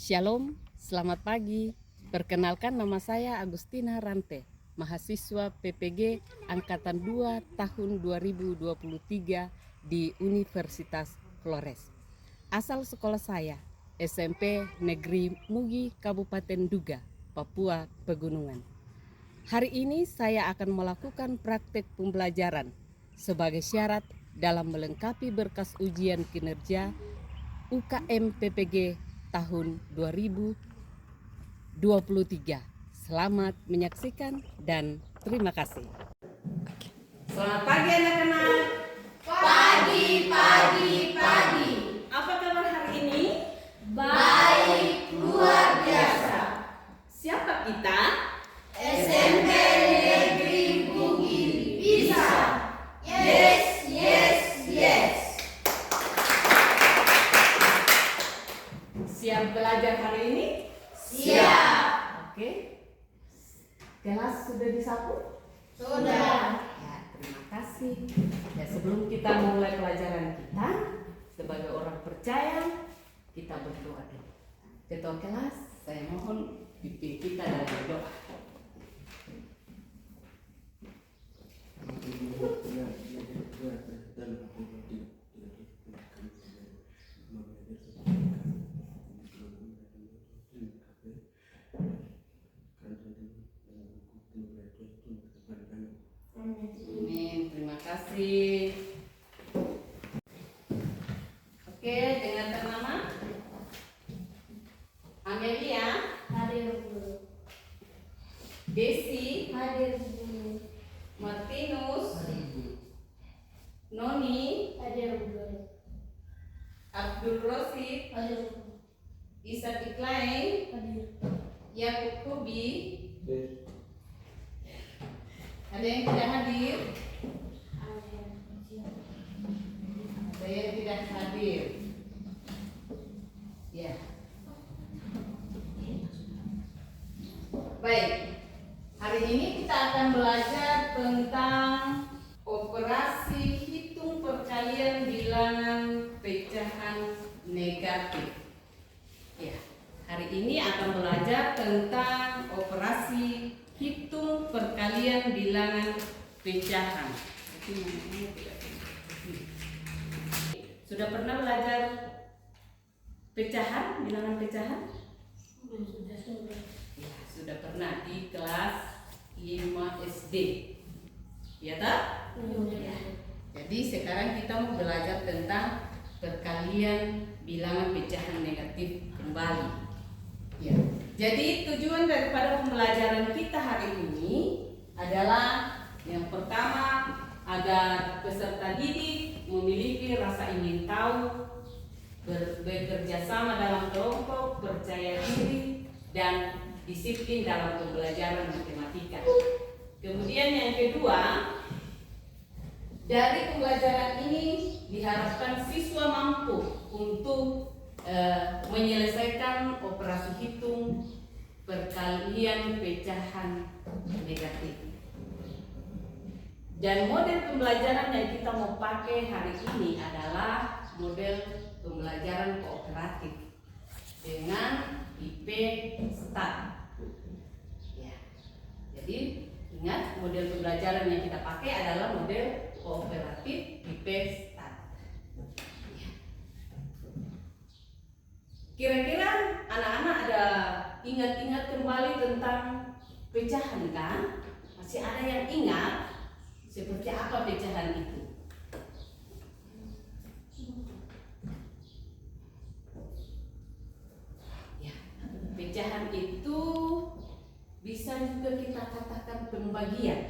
Shalom, selamat pagi. Perkenalkan, nama saya Agustina Rante, mahasiswa PPG Angkatan 2 tahun 2023 di Universitas Flores. Asal sekolah saya, SMP Negeri Mugi, Kabupaten Duga, Papua Pegunungan. Hari ini saya akan melakukan praktek pembelajaran sebagai syarat dalam melengkapi berkas ujian kinerja UKM PPG tahun 2023. Selamat menyaksikan dan terima kasih. Selamat pagi anak-anak. Pagi. Apa kabar hari ini? Baik, luar biasa. Siapa kita? SMP Negeri Bugis. Bisa. Yes. Siap belajar hari ini? Siap. Oke. Kelas sudah disapu? Sudah. Ya, terima kasih. Ya, sebelum kita mulai pelajaran kita, sebagai orang percaya, kita berdoa dulu. Ketua kelas, saya mohon pimpin kita dalam doa. Amin, terima kasih. Oke, dengarkan nama. Amelia, Hadir guru. Desi, Hadir guru. Martinus, Noni, Hadir guru. Abdul Rosid, Hadir guru. Isa Iklain, Hadir. Yakub Kubi. Ada yang tidak hadir? Ada yang tidak hadir? Ya. Baik. Hari ini kita akan belajar tentang operasi hitung perkalian bilangan pecahan negatif. Ya. Hari ini akan belajar tentang operasi hitung perkalian bilangan pecahan. Sudah pernah belajar pecahan, bilangan pecahan? Sudah. Ya, sudah pernah di kelas 5 SD. Ya tak? Ya. Jadi sekarang kita mau belajar tentang perkalian bilangan pecahan negatif kembali. Ya. Jadi tujuan daripada pembelajaran kita hari ini adalah yang pertama, agar peserta didik memiliki rasa ingin tahu, bekerja sama dalam kelompok, percaya diri, dan disiplin dalam pembelajaran matematika. Kemudian yang kedua, dari pembelajaran ini diharapkan siswa mampu untuk menyelesaikan operasi hitung perkalian pecahan negatif. Dan model pembelajaran yang kita mau pakai hari ini adalah model pembelajaran kooperatif dengan IP STAT. Ya. Jadi ingat, model pembelajaran yang kita pakai adalah model kooperatif IP STAT. Ya. Kira-kira anak-anak ada ingat-ingat kembali tentang pecahan kan? Masih ada yang ingat? Seperti apa pecahan itu? Ya, pecahan itu bisa juga kita katakan pembagian,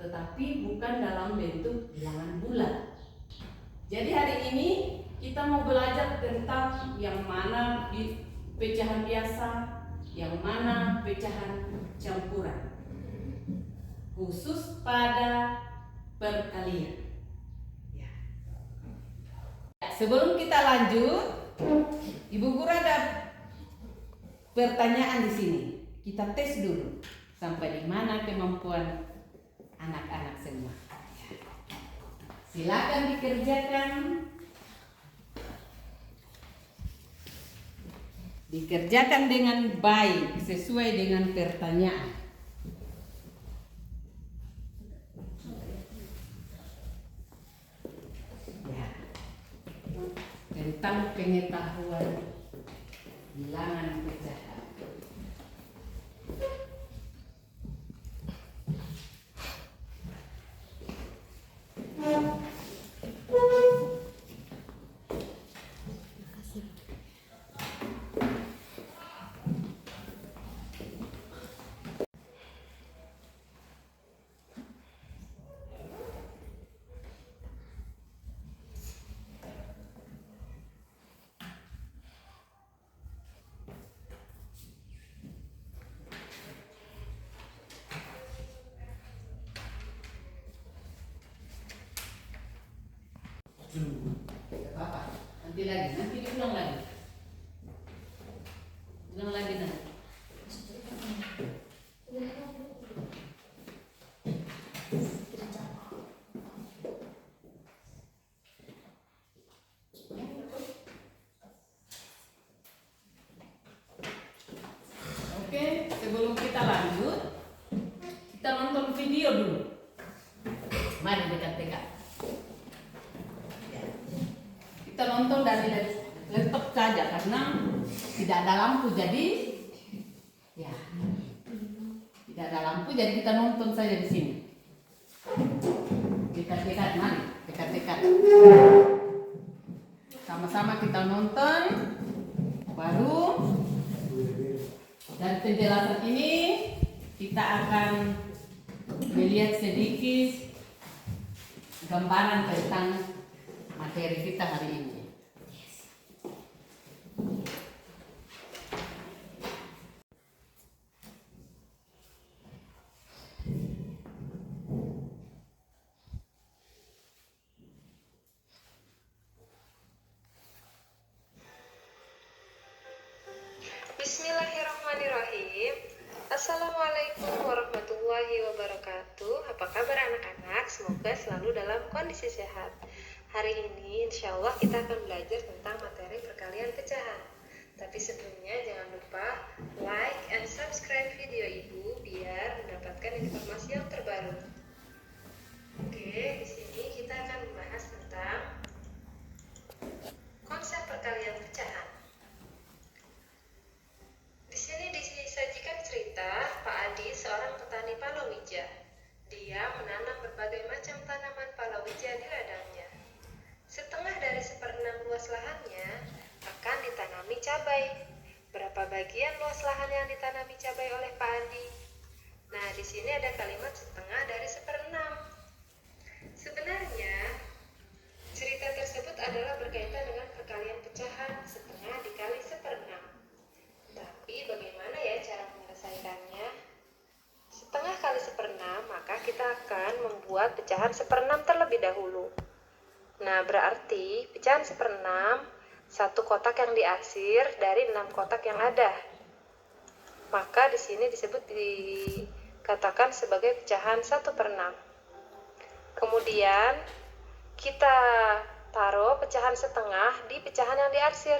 tetapi bukan dalam bentuk bilangan bulat. Jadi hari ini kita mau belajar tentang yang mana pecahan biasa, yang mana pecahan campuran, khusus pada perkalian. Ya. Sebelum kita lanjut, Ibu Guru ada pertanyaan di sini. Kita tes dulu sampai di mana kemampuan anak-anak semua. Ya. Silakan dikerjakan. Dikerjakan dengan baik sesuai dengan pertanyaan. Ya. Tentang pengetahuan bilangan pecahan. Tidak apa-apa. Nanti diulang lagi. Ulang lagi nanti. Oke, sebelum kita lanjut, kita nonton video dulu. Mari dekat-dekat. Ya. Kita nonton dari laptop saja karena tidak ada lampu, jadi ya tidak ada lampu, jadi kita nonton saja di sini. Dekat-dekat, mari dekat-dekat. Sama-sama kita nonton, baru dari penjelasan ini kita akan melihat sedikit gambaran tentang materi kita hari ini. Bismillahirrahmanirrahim. Assalamualaikum warahmatullahi wabarakatuh. Apa kabar anak-anak? Semoga selalu dalam kondisi sehat. Hari ini insya Allah kita akan belajar tentang materi perkalian pecahan. Tapi sebelumnya jangan lupa like and subscribe video Ibu biar mendapatkan informasi yang terbaru. Oke, di sini kita akan membahas tentang konsep perkalian pecahan. Di sini disajikan cerita Pak Adi, seorang petani palawija. Dia menanam berbagai macam tanaman palawija di ladangnya. Setengah dari 1/6 luas lahannya akan ditanami cabai. Berapa bagian luas lahan yang ditanami cabai oleh Pak Adi? Nah, di sini ada kalimat setengah dari 1/6. Sebenarnya cerita tersebut adalah berkaitan dengan perkalian pecahan setengah dikali 1/6. Tapi bagaimana ya cara menyelesaikannya? Setengah kali 1/6, maka kita akan membuat pecahan 1/6 terlebih dahulu. Nah, berarti pecahan 1/6 satu kotak yang diarsir dari 6 kotak yang ada. Maka di sini dikatakan sebagai pecahan 1/6. Kemudian kita taruh pecahan setengah di pecahan yang diarsir.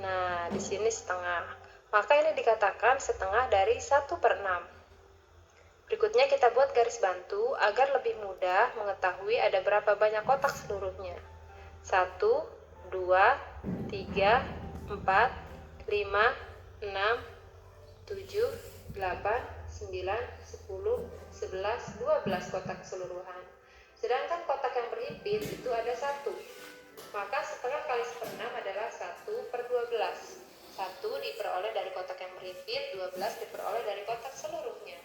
Nah, di sini setengah. Maka ini dikatakan setengah dari 1/6. Berikutnya kita buat garis bantu agar lebih mudah mengetahui ada berapa banyak kotak seluruhnya. 1, 2, 3, 4, 5, 6, 7, 8, 9, 10, 11, 12 kotak keseluruhan. Sedangkan kotak yang berhimpit itu ada 1. Maka setengah kali 1/6 adalah 1/12. 1 diperoleh dari kotak yang berhimpit, 12 diperoleh dari kotak seluruhnya.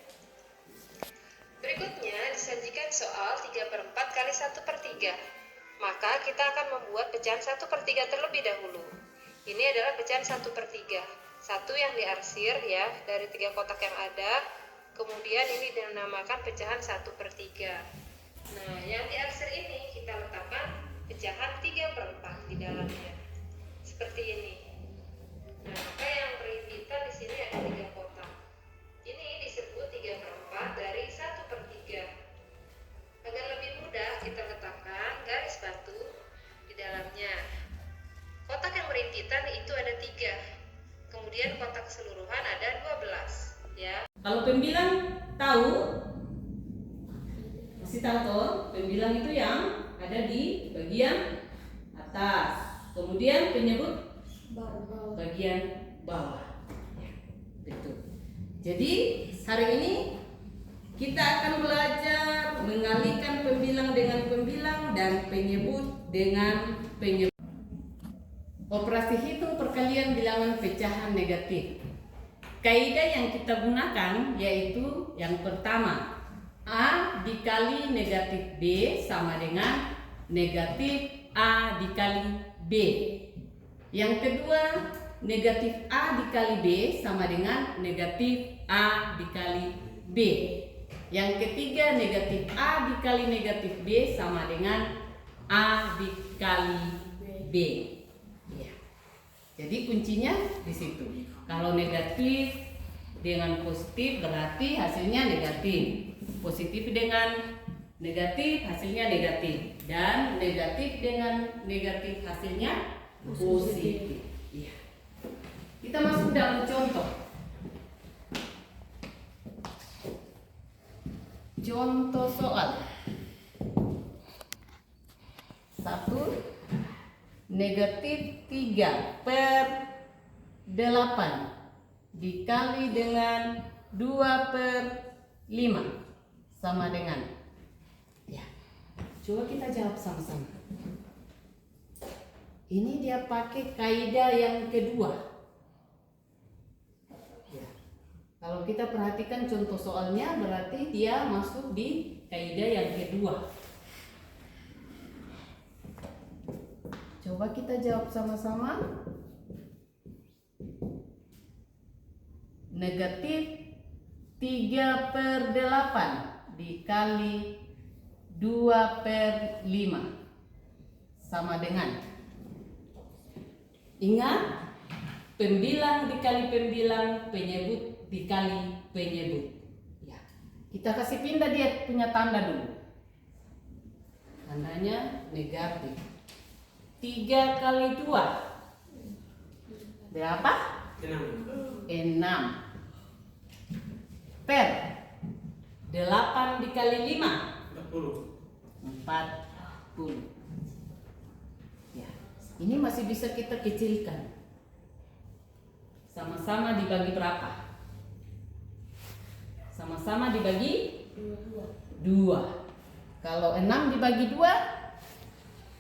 Berikutnya disajikan soal 3/4 kali 1/3. Maka kita akan membuat pecahan 1/3 terlebih dahulu. Ini adalah pecahan 1/3. 1 yang diarsir ya dari 3 kotak yang ada. Kemudian ini dinamakan pecahan 1/3. Nah, yang diarsir ini kita letakkan pecahan 3/4 di dalamnya. Seperti ini. Nah, maka yang berhimpitan di sini ada 3 kotak. Ini disebut 3/4 dari 1/3. Agar lebih mudah kita letakkan garis batu di dalamnya. Kotak yang berhimpitan itu ada 3. Kemudian kotak keseluruhan ada 12, ya. Kalau pembilang tahu, masih tahu toh, pembilang itu yang ada di bagian atas. Kemudian penyebut Bawah. bagian bawah. Ya, betul. Jadi hari ini kita akan belajar mengalihkan pembilang dengan pembilang dan penyebut dengan penyebut. Operasi hitung perkalian bilangan pecahan negatif. Kaidah yang kita gunakan yaitu yang pertama, A dikali negatif B sama dengan negatif A dikali B. Yang kedua, negatif A dikali B sama dengan negatif A dikali B. Yang ketiga, negatif A dikali negatif B sama dengan A dikali B. Ya. Jadi kuncinya di situ. Kalau negatif dengan positif berarti hasilnya negatif. Positif dengan negatif hasilnya negatif. Dan negatif dengan negatif hasilnya positif. Ya. Kita masuk dalam contoh. Contoh soal 1 negatif 3/8 dikali dengan 2/5 sama dengan, ya, coba kita jawab sama-sama. Ini dia pakai kaidah yang kedua. Ya. Kalau kita perhatikan contoh soalnya berarti dia masuk di kaidah yang kedua. Coba kita jawab sama-sama. Negatif 3/8 dikali 2/5 sama dengan, ingat, pembilang dikali pembilang, penyebut dikali penyebut. Ya. Kita kasih pindah dia punya tanda dulu. Tandanya negatif. 3 kali 2 berapa? 6 per 8 dikali 5 40. Ya, ini masih bisa kita kecilkan. Sama-sama dibagi berapa? Sama-sama dibagi 2. Kalau 6 dibagi 2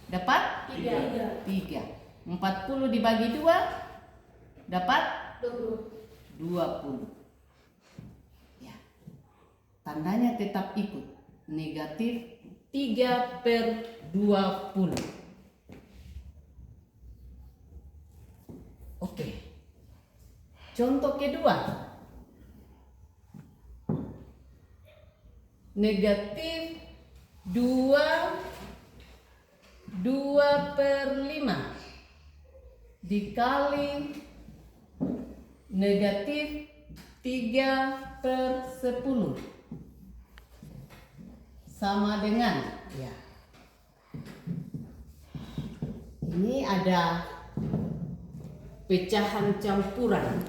dapat 3. 40 dibagi 2 dapat 20. Ya. Tandanya tetap ikut. Negatif 3/20. Oke. Contoh kedua. Negatif 2/5 dikali negatif 3/10 sama dengan, ya, ini ada pecahan campuran.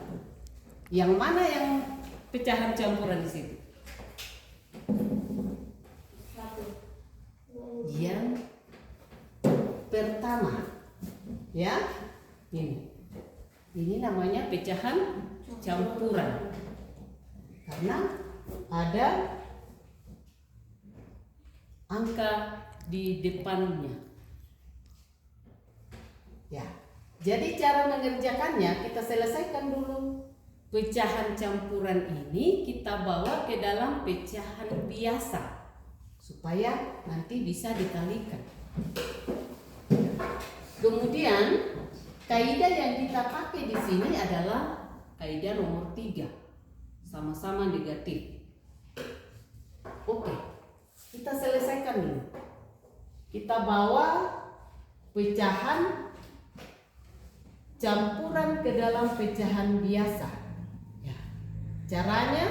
Yang mana yang pecahan campuran di situ? Yang pertama, ya, ini namanya pecahan campuran karena ada angka di depannya. Ya, jadi cara mengerjakannya kita selesaikan dulu. Pecahan campuran ini kita bawa ke dalam pecahan biasa supaya nanti bisa dikalikan. Kemudian kaidah yang kita pakai di sini adalah kaidah nomor 3, sama-sama negatif. Oke, kita selesaikan dulu. Kita bawa pecahan campuran ke dalam pecahan biasa. Ya. Caranya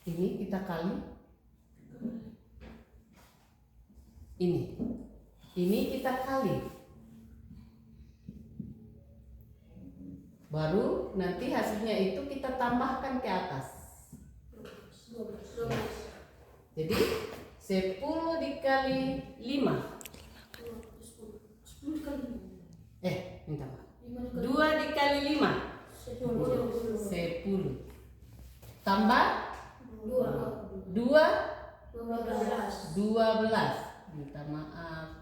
Ini kita kali ini kita kali, baru nanti hasilnya itu kita tambahkan ke atas. Jadi 10 dikali 5. Minta maaf. 2 dikali 5. 10. Tambah 2. 12. Minta maaf.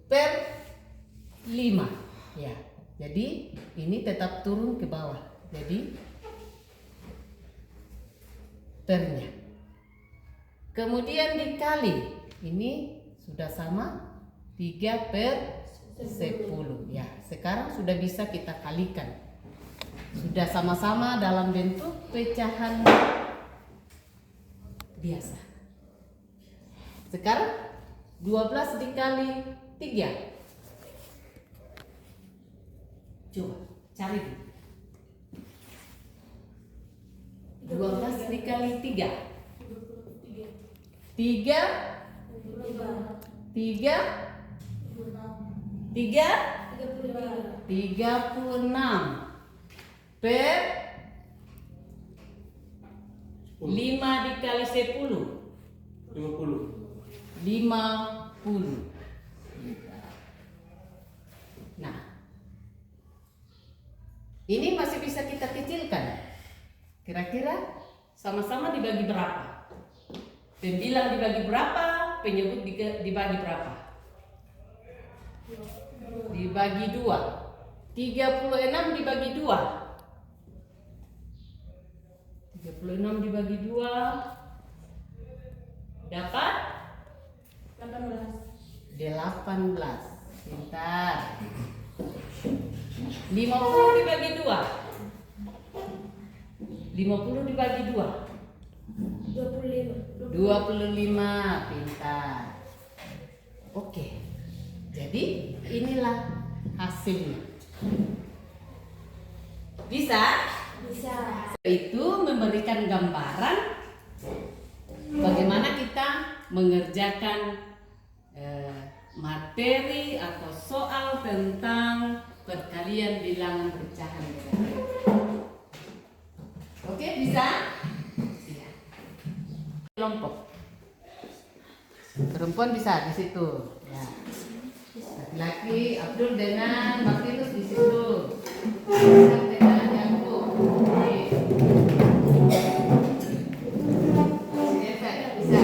Per 5. Ya. Jadi ini tetap turun ke bawah. Jadi pernya. Kemudian dikali. Ini sudah sama 3 per 10. Ya, sekarang sudah bisa kita kalikan. Sudah sama-sama dalam bentuk pecahan biasa. Sekarang 12 dikali 3. Coba cari. 12 dikali 3. 3 36 per 5 dikali 10. 50. Nah, ini masih bisa kita kecilkan. Kira-kira sama-sama dibagi berapa? Pembilang dibagi berapa? Penyebut dibagi berapa? Dibagi 2. 36 dibagi 2. 36 dibagi 2 dapat 18. Pintar. 50 dibagi 2. 50 dibagi 2. 25. Pintar. Oke. Jadi inilah hasilnya. Bisa? Itu memberikan gambaran bagaimana kita mengerjakan materi atau soal tentang perkalian bilangan pecahan. Oke, bisa? Iya. Kelompok. Perempuan bisa di situ. Ya. Laki-laki Abdul dengan Martinus di situ. Dengan Yakub. Bisa.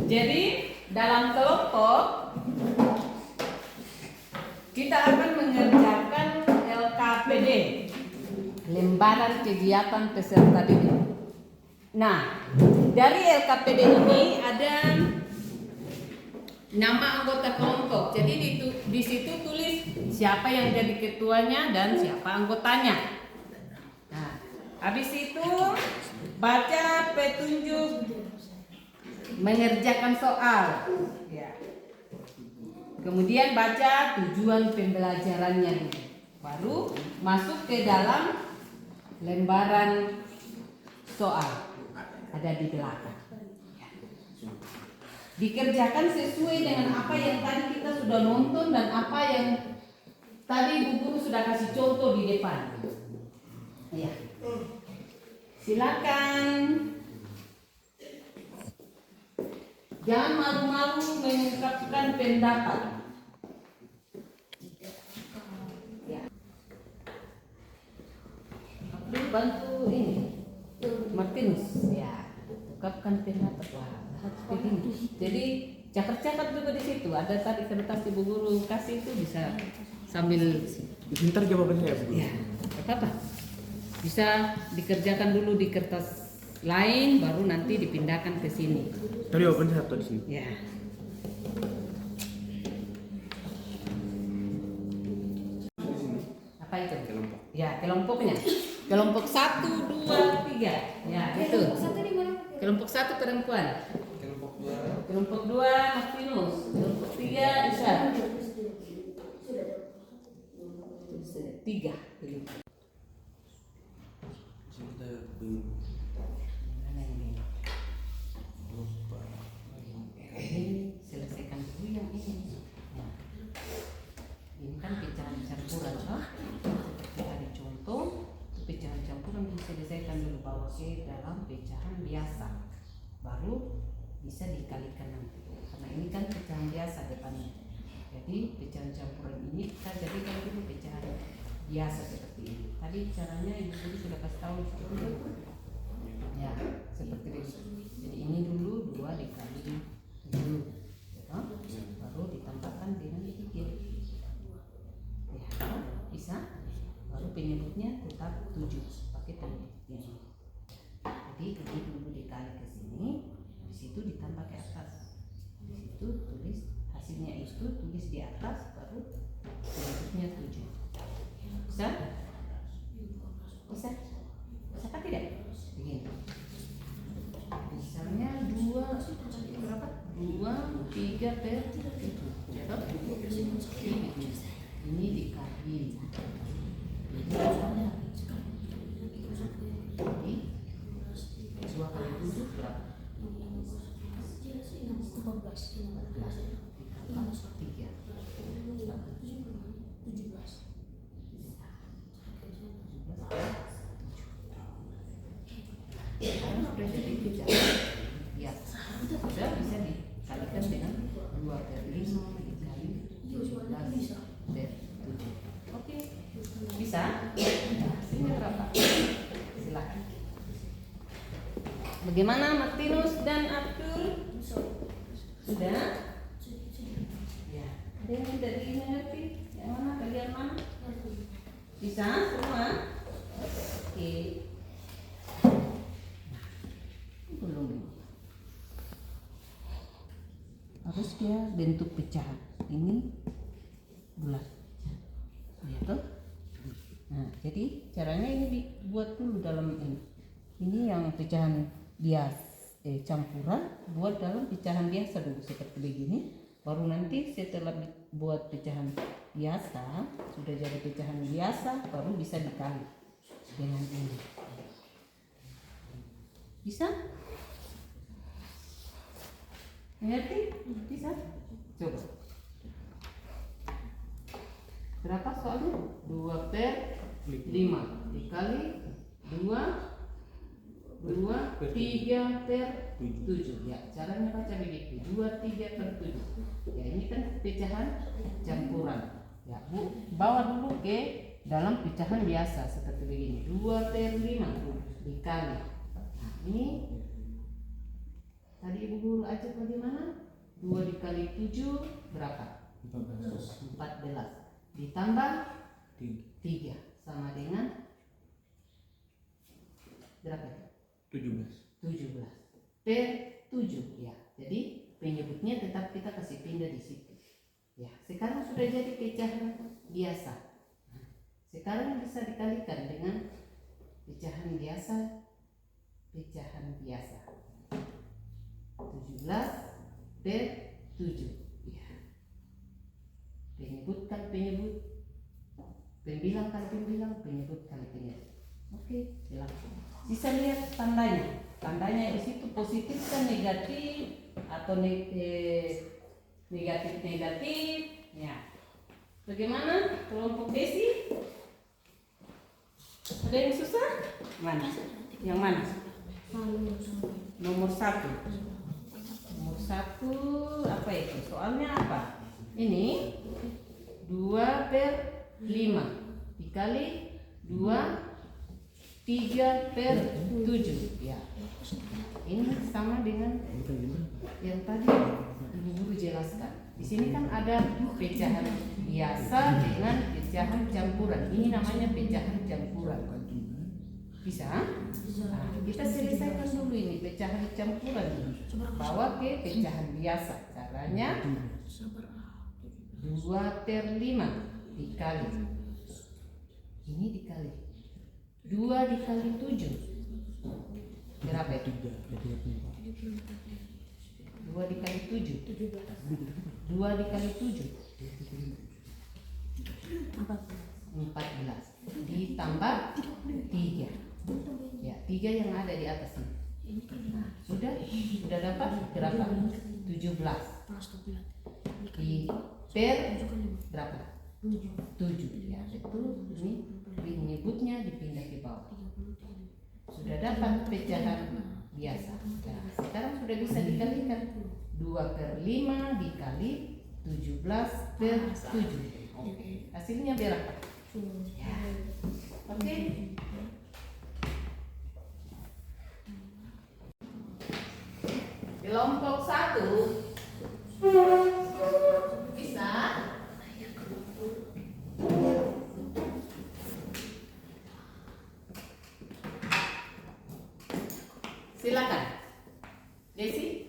Jadi dalam kelompok kita akan mengerjakan LKPD, lembaran kegiatan peserta didik. Nah, dari LKPD ini ada nama anggota kelompok. Jadi di situ tulis siapa yang jadi ketuanya dan siapa anggotanya. Nah, habis itu baca petunjuk mengerjakan soal. Ya. Kemudian baca tujuan pembelajarannya. Baru masuk ke dalam lembaran soal. Ada di belakang. Dikerjakan sesuai dengan apa yang tadi kita sudah nonton dan apa yang tadi Bu Guru sudah kasih contoh di depan. Ya. Silakan. Jangan malu-malu mengungkapkan pendapat. Ya. Abdul bantu ini. Martinus. Ya. Ungkapkan pendapat. Wah, harus begini. Jadi catat-catat juga di situ. Ada tadi kertas Ibu Guru kasih itu bisa sambil. Bentar jawabannya ya Bu. Ya. Apa-apa. Bisa dikerjakan dulu di kertas lain, baru nanti dipindahkan ke sini. Tadi jawaban satu di sini. Ya. Apa Apa itu? Kelompok. Ya, kelompoknya. Kelompok 1, 2, 3. Ya, itu. Satu di mana? Kelompok 1 perempuan. Kelompok 2. Kelompok 2 Martinus. Kelompok 3 Isa. Sudah. 3. Cinta Mana ini? lupa. Ini selesaikan dulu yang ini. Ya. Ini kan pecahan campuran, toh? Seperti ada contoh, pecahan campuran bisa diselesaikan dulu bawa ke dalam pecahan biasa, baru bisa dikalikan nanti. Karena ini kan pecahan biasa depannya. Jadi pecahan campuran ini kita jadikan dulu pecahan biasa seperti ini. Tadi caranya ibu tadi sudah kasih tahu seperti itu. Ya, seperti itu. Jadi ini dulu 2 dikali dulu, ya, baru ditambahkan dengan 3. Ya, bisa. Baru penyebutnya tetap 7 pakai penyebutnya. Jadi ini dulu dikali ke sini, di situ ditambah ke atas. Di situ tulis hasilnya itu, tulis di atas, baru penyebutnya 7. Bisa? Bisa? Bisa apa tidak? Begini. Misalnya 2 berapa? 2, 3 per 7. Ya toh? Ini dikali. Jadi 2 kali 7 berapa? 3. Sekarang sudah jadi pecahan. Ya, sudah bisa dikalikan dengan 2 per 5 dikali 17 per 7. Oke, bisa? Hasilnya berapa? Silakan. Bagaimana Martinus dan Abdul? Sudah? Ya. Ada yang tidak dimengerti? Yang mana? Kalian mana? Bisa semua? Oke. Belum. Harus dia bentuk pecahan. Ini bulat. Ya toh? Nah, jadi caranya ini dibuat dulu dalam ini. Ini yang pecahan campuran, buat dalam pecahan biasa dulu seperti begini. Baru nanti setelah buat pecahan biasa, sudah jadi pecahan biasa, baru bisa dikali dengan ini. Bisa? Mengerti? Bisa? Coba. Berapa soalnya? 2 per 5 dikali 2, 3 per 7. Ya, caranya baca begitu. 2, 3 per 7. Ya, ini kan pecahan campuran. Ya, Bu, bawa dulu ke dalam pecahan biasa seperti begini. 2 per 5 dikali. Nah, ini tadi Ibu Guru ajar bagaimana? 2 dikali 7 berapa? 14. Ditambah 3 sama dengan berapa? 17 per 7 ya. Jadi penyebutnya tetap kita kasih pindah di situ. Ya, sekarang sudah jadi pecahan biasa. Nah, sekarang bisa dikalikan dengan pecahan biasa. 17 per 7 ya. Penyebut kali penyebut, pembilang kali pembilang, penyebut kali penyebut. Oke, silakan. Bisa lihat tandanya. Tandanya di situ positif kan negatif atau negatif. Ya. Bagaimana kelompok Desi? Ada yang susah? Mana? Yang mana? Nomor 1. Nomor 1 apa itu? Soalnya apa? Ini 2 per 5 dikali 2, 3 per 7 ya. Ini sama dengan yang tadi Ibu Guru jelaskan. Di sini kan ada pecahan biasa dengan pecahan campuran. Ini namanya pecahan campuran. Bisa? Nah, kita selesaikan dulu ini pecahan campuran. Bawa ke pecahan biasa. Caranya 2 per 5 dikali 2 dikali 7 berapa itu? 2 dikali 7 2 dikali 7 14 ditambah 3 ya, 3 yang ada di atas ini. Nah, sudah dapat berapa? 17 di per berapa? 7 ya, itu ini menyebutnya dipindah ke bawah. Sudah dapat pecahan biasa. Nah, sekarang sudah bisa dikalikan 2/5 dikali 17/7. Oke, hasilnya berapa? Ya. Oke. Kelompok 1 bisa silakan Desi.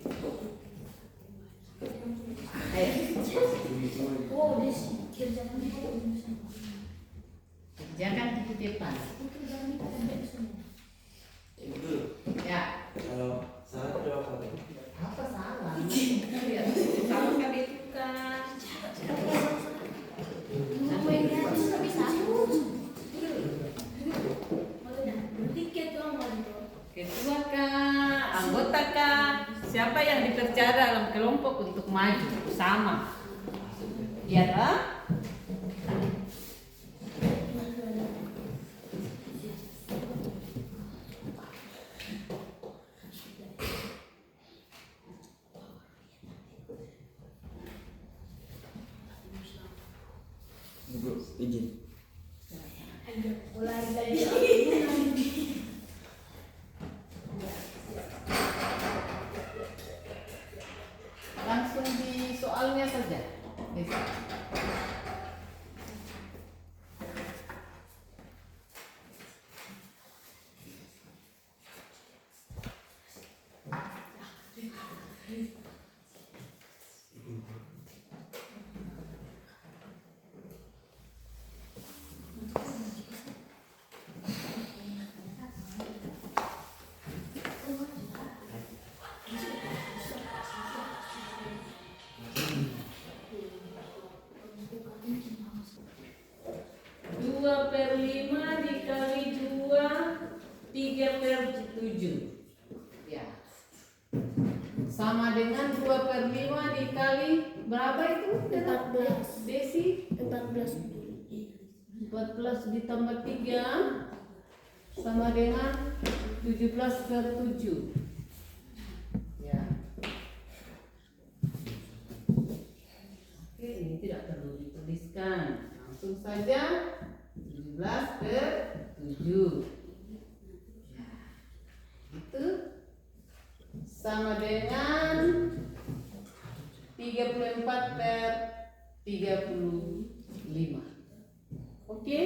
Kerjakan di depan ya. Kalau salah jawab satu. Apa salah? Lihat, kalau kan itu kan Apa yang di atas tapi satu. ketua kah, anggota kah, siapa yang dipercaya dalam kelompok untuk maju sama? Iya toh? Ibu izin. Langsung di soalnya saja. Desi. Dua per 5 dikali 2 3/7 ya, sama dengan 2/5 dikali berapa itu? 14. Desi 14. 14 ditambah 3 sama dengan 17/7 ya. Oke, ini tidak perlu dituliskan, langsung saja 17/7 ya, itu sama dengan 34/35. Oke.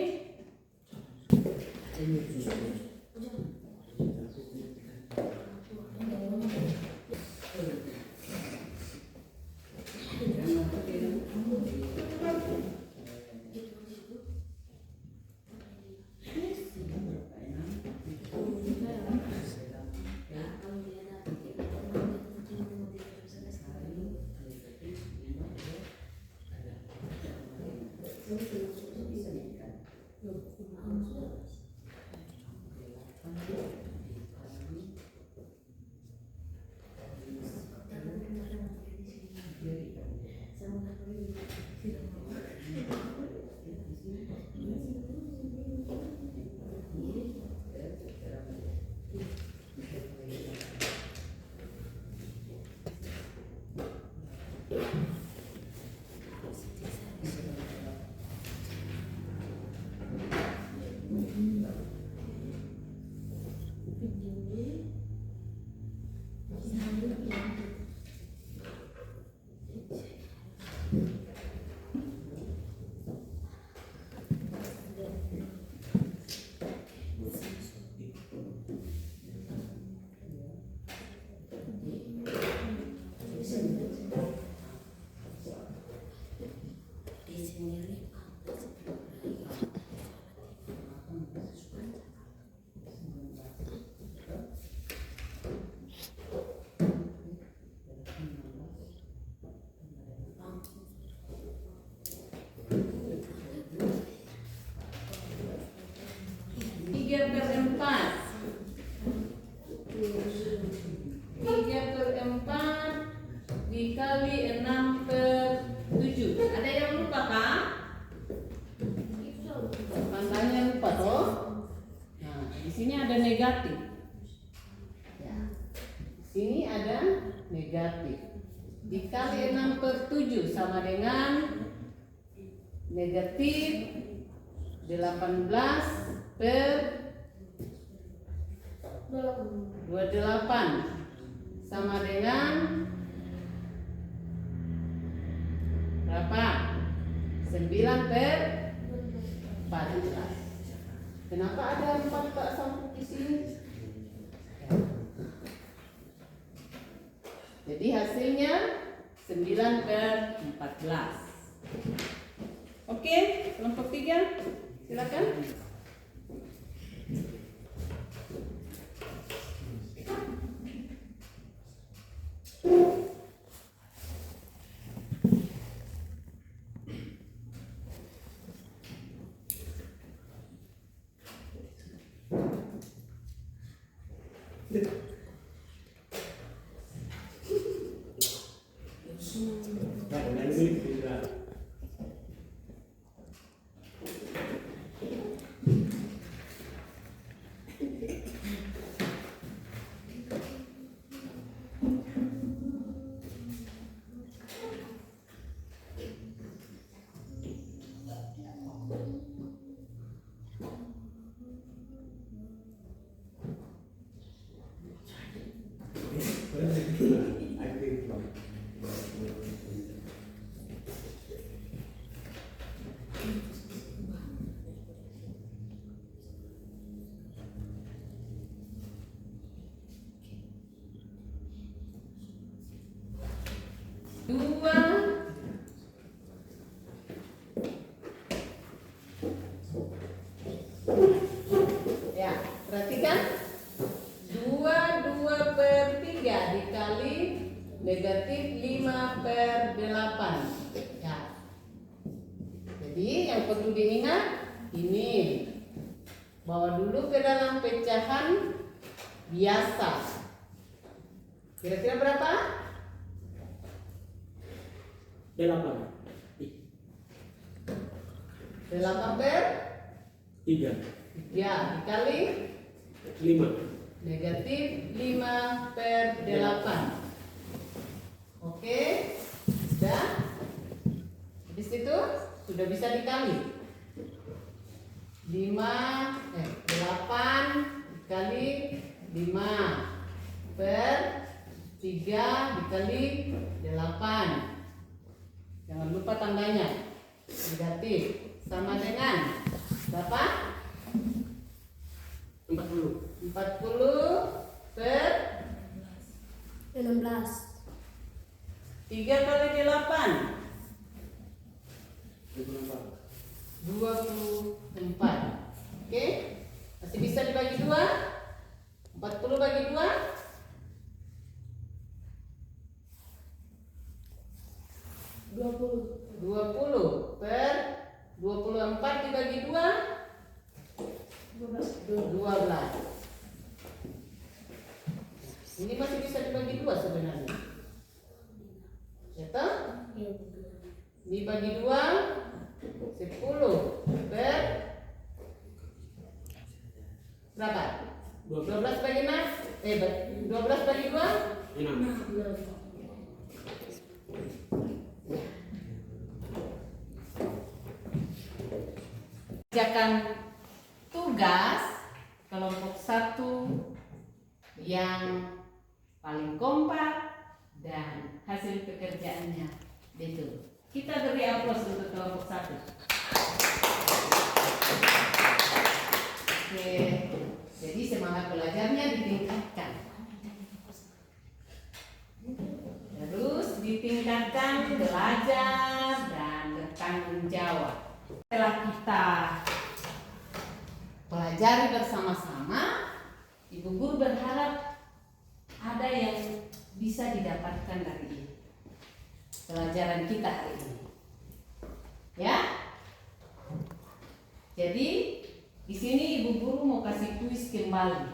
3/4. 3/4 dikali 6/7. Ada yang lupa kah? Tandanya lupa toh. Nah, di sini ada negatif. Ya. Di sini ada negatif. Dikali 6/7 sama dengan negatif 18/28 sama dengan berapa? 9/14. Kenapa ada 4 Pak Samput di sini? Jadi hasilnya 9/14. Oke, kelompok 3 silakan. Dua ya, perhatikan 2/3 dikali negatif 5/8 ya. Jadi yang perlu diingat ini, bawa dulu ke dalam pecahan biasa. Kira-kira berapa? 8. 8/3 ya dikali 5. negatif 5/8. Oke, sudah. Habis itu sudah bisa dikali 8 dikali 5/3 dikali 8. Jangan lupa tandanya negatif sama dengan berapa? 16. 3 kali 8 24. Oke, masih bisa dibagi 2. 40 bagi 2 20 per 24 dibagi 2 12. Ini masih bisa dibagi 2 sebenarnya. Ya toh? Dibagi 2 10 per berapa? 12 bagi 6 12 bagi 2 6. Kerjakan tugas kelompok 1 yang paling kompak dan hasil pekerjaannya itu. Kita beri aplaus untuk kelompok 1. Oke, jadi semangat belajarnya ditingkatkan. Terus ditingkatkan belajar dan bertanggung jawab. Setelah kita pelajari bersama-sama, Ibu Guru berharap ada yang bisa didapatkan dari pelajaran kita hari ini. Ya? Jadi Di sini ibu guru mau kasih kuis kembali,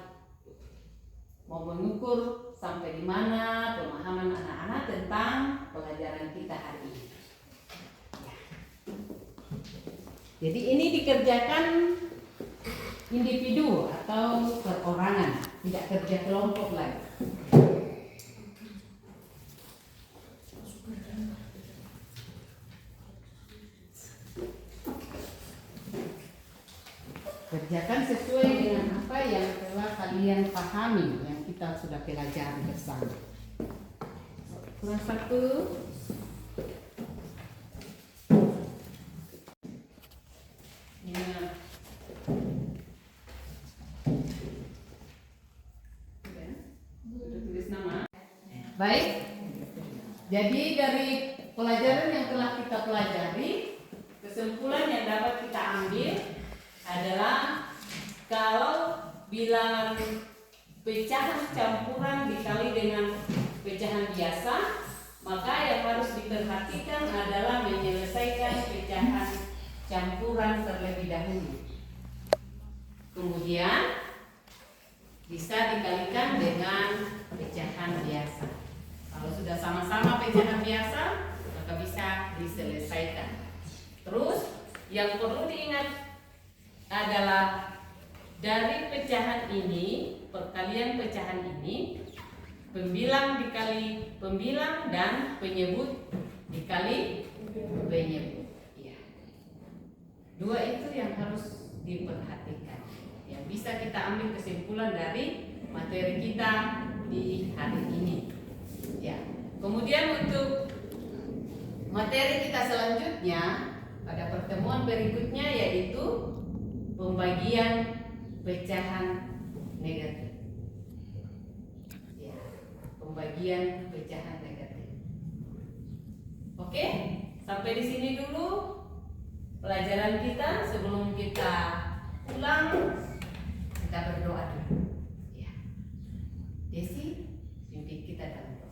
mau mengukur sampai di mana pemahaman anak-anak tentang pelajaran kita hari ini. Ya. Jadi ini dikerjakan individu atau perorangan, tidak kerja kelompok lagi. Kerjakan sesuai dengan apa yang telah kalian pahami, yang kita sudah pelajari bersama. Kurang satu. Ya. Sudah tulis nama. Baik. Jadi dari pelajaran yang telah kita pelajari, kesimpulan yang dapat kita ambil adalah kalau bilangan pecahan campuran dikali dengan pecahan biasa, maka yang harus diperhatikan adalah menyelesaikan pecahan campuran terlebih dahulu. Kemudian bisa dikalikan dengan pecahan biasa. Kalau sudah sama-sama pecahan biasa, maka bisa diselesaikan. Terus yang perlu diingat adalah dari pecahan ini, perkalian pecahan ini, pembilang dikali pembilang dan penyebut dikali penyebut. Ya. Dua itu yang harus diperhatikan. Yang bisa kita ambil kesimpulan dari materi kita di hari ini. Ya. Kemudian untuk materi kita selanjutnya pada pertemuan berikutnya yaitu pembagian pecahan negatif. Ya, pembagian pecahan negatif. Oke, sampai di sini dulu pelajaran kita. Sebelum kita pulang, kita berdoa dulu. Ya. Desi, pimpin kita dalam doa.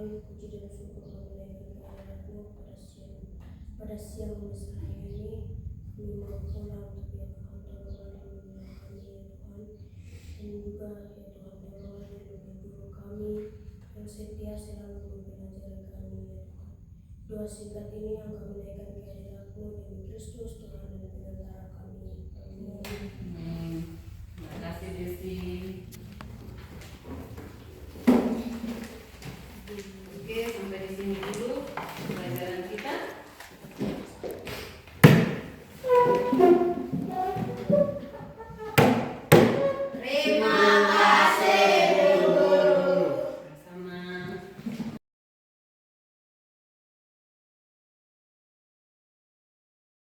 Puji dan syukur kami naikkan kehadirat-Mu pada siang besar ini. Kami mau pulang untuk yang Engkau tolongan kami ya Tuhan, dan juga ya Tuhan tolongan lindungi guru kami yang setia selalu mempelajari kami ya Tuhan. Doa singkat ini yang kami naikkan kehadirat-Mu demi Kristus Tuhan dan pengantara